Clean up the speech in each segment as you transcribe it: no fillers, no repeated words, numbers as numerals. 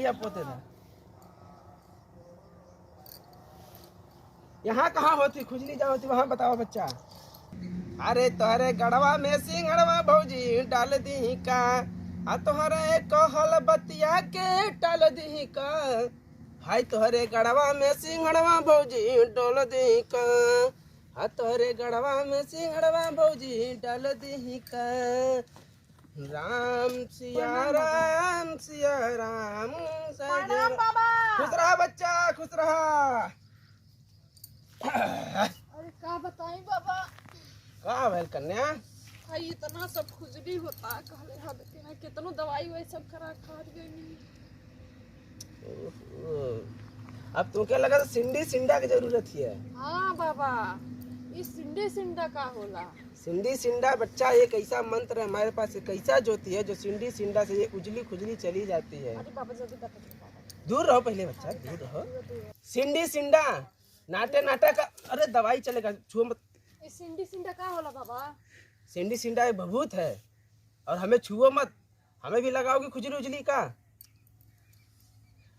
लिया पोते था। यहाँ कहाँ होती खुजली जहाँ होती वहाँ बताओ बच्चा। अरे तोहरे गड़वा में सिंगड़वा भौजी डाल दी का, आ तोहरे कहल बतिया के टाल दी का। हाय तोहरे गड़वा में सिंगड़वा भौजी डाल दी का, आ तोहरे गड़वा में सिंगड़वा भौजी डाल दी का। राम सिया राम सिया राम। खुश रहा बच्चा खुश रहा। अरे का बताई बाबा, का भैल कन्या? भाई इतना सब खुजली होता कहले हद के ना, कितनो दवाई वही सब करा खा गई। अब तुमके लगा तो सिंडी सिंडा की जरूरत है। हाँ बाबा, ये सिंडे सिंडा का होला? सिंडी सिंडा बच्चा एक ऐसा मंत्र है हमारे पास, एक ऐसा ज्योति है जो सिंडी सिंडा से ये उजली खुजली चली जाती है। अरे बाबा जल्दी बता दो बाबा। दूर रहो पहले बच्चा, दूर रहो। सिंडी सिंडा नाटे नाटा का, अरे दवाई चलेगा, छुओ मत। ये सिंडी सिंडा का होला बाबा? सिंडी सिंडा एक भभूत है और हमें छुओ मत, हमें भी लगाओगी खुजली उजली का।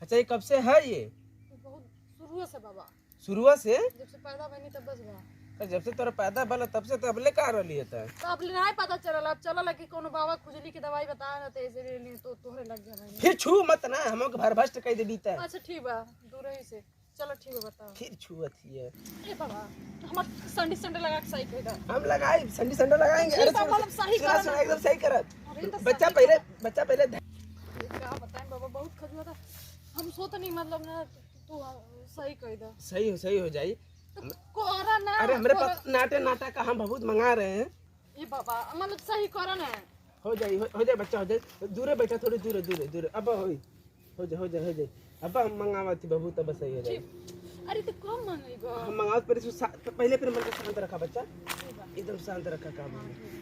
अच्छा ये कब से है ये? बहुत शुरू से बाबा, शुरुआ से? जब से पैदा बनी तब बस बा। जब से तोरा पैदा भला तब से तबले का रही है त? तो अब नहीं पता चलल, अब चलल कि कोनो बाबा खुजली की दवाई बता ना तो ऐसे ले तो तोहरे लग जाए। फिर छू मत ना, हमको भरभस्ट कह दे बीता। अच्छा ठीक बा, दूर ही से चलो ठीक है बताओ। फिर छुअत है। ए बाबा हम संडी संडे लगा के सही कह दो। हम लगाए संडी संडे लगाएंगे। अरे मतलब सही कर सुना एकदम सही करत। अरे तो बच्चा सही पहले कर। बच्चा पहले क्या बताएं बाबा, बहुत खजुआ था। हम सोत नहीं मतलब ना, तू सही कह दो। सही हो जाई। तो कोरा ना। अरे हमारे पास नाटे नाटा का हम बहुत मंगा रहे हैं। ये बाबा मतलब सही करो ना। हो जाए बच्चा हो जाए। दूर बैठा, थोड़ी दूर अब हो जाए। अब हम मंगावा थी बहुत, अब सही हो जाए। अरे तो कम मंगेगा हम मंगाओ पहले फिर मन को शांत रखा बच्चा, एकदम शांत रखा काम।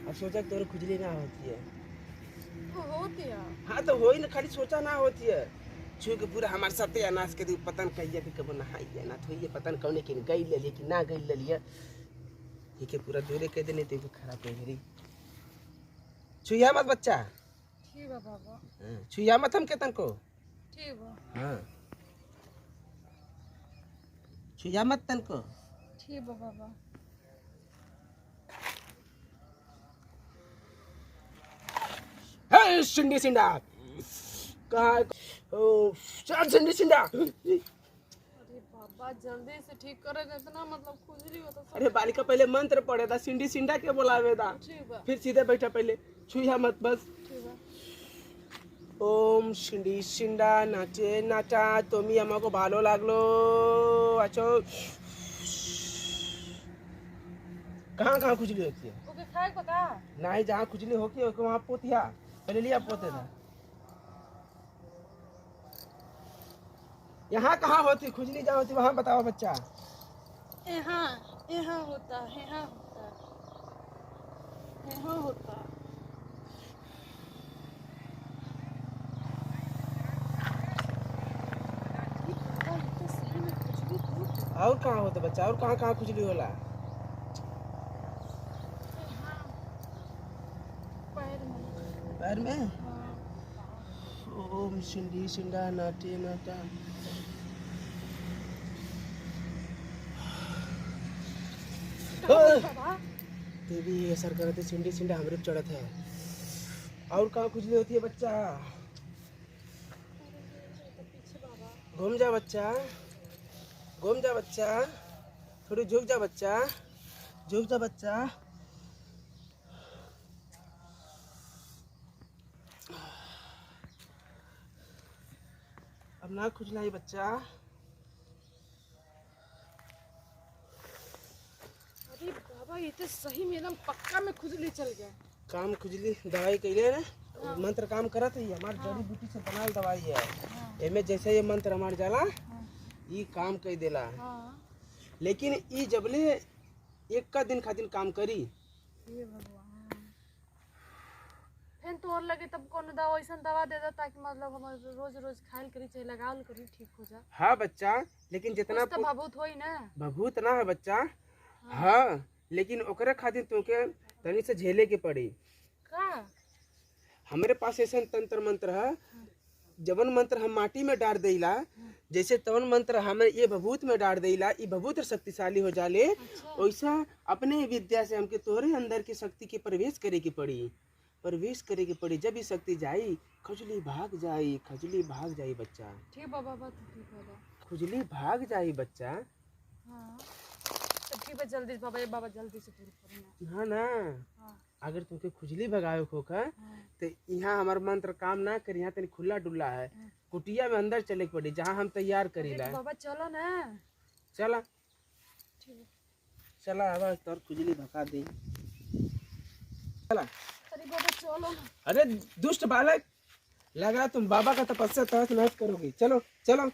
अब सोचा कि तोरे खुजली ना होती है। होती है। हाँ तो हो ही ना, खाली सोचा ना होती है। छू के पूरा हमारे साथे अनाज के पतन कहिए कि कब नहाइए ना तो ये पतन कौने के गई ले लिए कि ना गई ले लिए, ये के पूरा दूरे कह देने तो खराब है मेरी। छुइया मत बच्चा। ठीक है बाबा। छुइया मत हम केतन को। ठीक है। हाँ छुइया मत तन को। ठीक है बाबा। हे सिंडी सिंडा कहाँ? ओ सिंडी सिंडा। अरे बाबा जल्दी से ठीक करे, इतना मतलब खुजली होता सब। अरे बालिका पहले मंत्र पढ़े था, सिंडी सिंडा के बोलावे था। ठीक है। फिर सीधे बैठा, पहले छुइया मत बस। ठीक है। ओम सिंडी सिंडा नाचे नाचा तुम्ही हमको भालो लागलो। अच्छा कहाँ खुजली होती है? ओके खाए को का? नहीं जहाँ खुजली होती है वहाँ पोतिया पहले लिया पोते था। यहाँ कहाँ होती खुजली जहाँ होती वहाँ बताओ बच्चा। यहाँ यहाँ होता है, यहाँ होता है, यहाँ होता है। और कहाँ होता बच्चा, और कहाँ खुजली होला? पैर में। ओम सिंडी सिंडा नाटे नाटा। देवी असर करते सिंडी सिंडा हमरे पे चढ़त है। और कहाँ खुजली होती है बच्चा? घूम जा बच्चा, घूम जा बच्चा, थोड़ी झुक जा बच्चा, झुक जा बच्चा। अब ना खुजलाई बच्चा। अरे बाबा ये तो सही में एकदम पक्का में खुजली चल गया। काम खुजली दवाई कैले ना, मंत्र काम करत है। हमार जड़ी बूटी से बनाल दवाई है। एमे जैसे ये मंत्र हमार जाला ये काम कर देला। लेकिन ये जबले एक का दिन खातिर काम करी। ये भगवान फिर तो और लगे तब कोनो दवा ऐसा दवा दे दे ताकि मतलब हम रोज रोज खाइल करी चाहे लगावल करी ठीक हो जा। हाँ बच्चा, लेकिन जितना तो भभूत होई ना। भभूत ना है बच्चा। हाँ लेकिन ओकरे खातिर तुमके तनी से झेले के पड़ी। का हमारे पास ऐसा तंत्र मंत्र है जवन मंत्र हम माटी में डाल देला, जैसे तवन मंत्र हमें ये भभूत में डाल देला, ये भभूत शक्तिशाली हो जाले। अच्छा वैसा अपने विद्या से हमके तोहरे अंदर की शक्ति के प्रवेश करे की पड़ी, प्रवेश करे की पड़ी। जब ये शक्ति जाई खजुली भाग जाई, खजुली भाग जाई बच्चा, ठीक है बाबा, तो ठीक है बाबा। खुजली भाग जाई बच्चा। हाँ तो ठीक है, जल्दी से बाबा, ये बाबा जल्दी से पूरी करना। हाँ ना, हाँ अगर तुमके खुजली भगावे होकर हाँ तो यहाँ हमार मंत्र काम ना करी। यहाँ तनी खुला डुल्ला है, कुटिया में अंदर चले के पड़ी जहाँ हम तैयार करीला। तो बाबा चलो ना। चला ठीक है। चला, अब तोर खुजली भगा दे। चला। अरे बाबा चलो ना। अरे दुष्ट बालक, लगा तुम बाबा का तपस्या तहस नहस करोगे। चलो चलो।